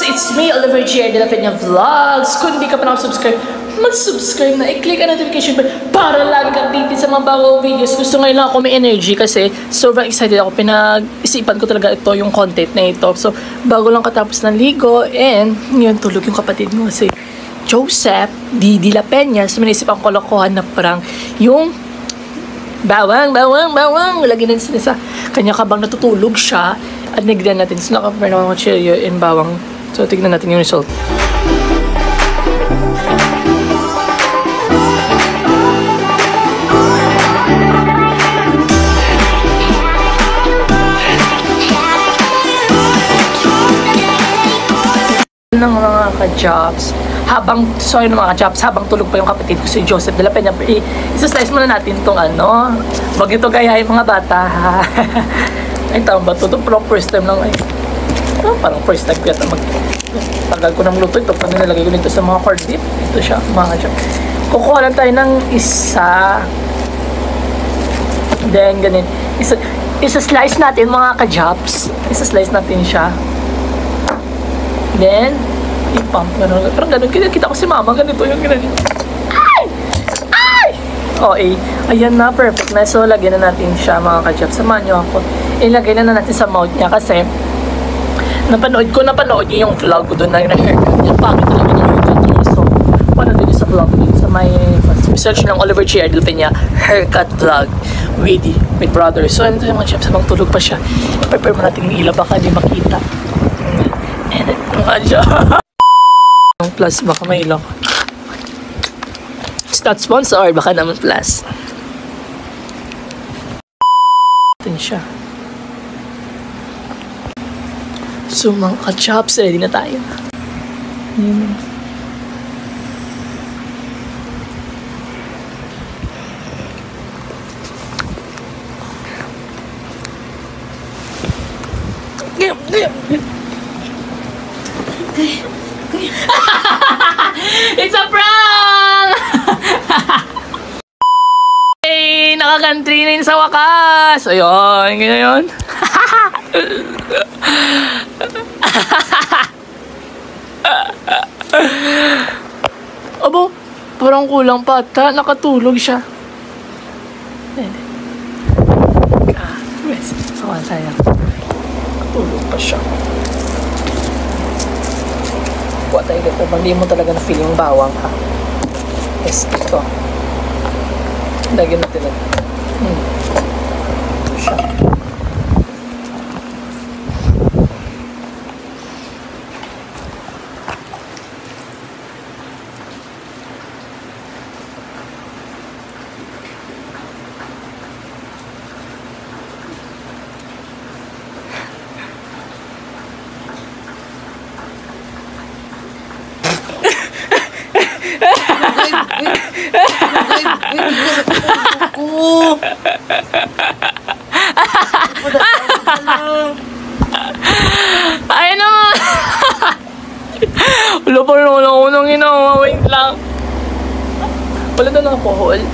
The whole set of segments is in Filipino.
Ka-Jobs! It's me, Oliver G. de la Peña Vlogs. Kung hindi ka pa nakasubscribe, mag-subscribe na. I-click ang notification bell para lagi ka updated sa mga bagong videos. Gusto ngayon lang ako may energy kasi sobrang excited ako. Pinag-isipan ko talaga ito, yung content na ito. So, bago lang katapos ng ligo and yun, tulog yung kapatid mo kasi Joseph de la Peña. So, minisipan ko lokohan na parang yung bawang. Lagi na sa kanya kabang natutulog siya. At nigdan natin. So, naka-burn ako chilio in bawang. So, tignan natin yung result. Ng mga ka-jobs. Habang tulog pa yung kapatid ko si Joseph de la Peña. Isa-slice muna natin itong ano. Wag ito gayahin mga bata, ha? Ay, tama ba ito? Ito first time lang. Ay, parang first time ko yata tagal ko ng luto ito. Pag nilagay ko nito sa mga corned beef. Ito siya, mga ka-jobs. Kukuha lang tayo ng isa. Then, ganun. Isa-slice natin mga ka-jobs. Isa-slice natin siya. Then, i-pump. Parang ganun. Kita ko si mama. Ganito yung ganun. Ay! Okay. Ayan na. Perfect na. So, lagyan na natin siya mga ka-jobs. Samahan nyo ako. Ilagay na natin sa mouth niya kasi napanood niyo yung vlog ko doon na haircut niya. Pangit talaga yung haircut niya. So, panood niyo sa vlog ko sa may search ng Oliver G. de la Peña haircut vlog with brother. So, ano yung mga jobs habang tulog pa siya. I-prepare mo natin yung ilaw baka di makita. And mga jobs. Plus, baka may ilaw. It's not sponsored. Baka naman plus. Ito siya. So, mga ka-chops, ready na tayo. Ayan. It's a prank! Hey, nakakantri na yun sa wakas. Ayun, ganyan yun. Abo, parang kulang pa ata. Nakatulog siya. Rest. So, sayang. Nakatulog pa siya. Kuha tayo dito. Hindi mo talaga na-feel yung bawang, ha? Yes, ito. Lagyan natin lang. Ito siya. Ay naman. Wala pa rin ako nang ginawa. Wait lang. Wala na lang ako hole.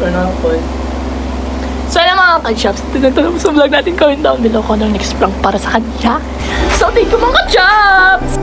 Wala na ako hole. So alam mga ka-jobs, tinatapos sa vlog natin. Comment down below kung ano next prank para sa kanya. So thank you mga ka-jobs.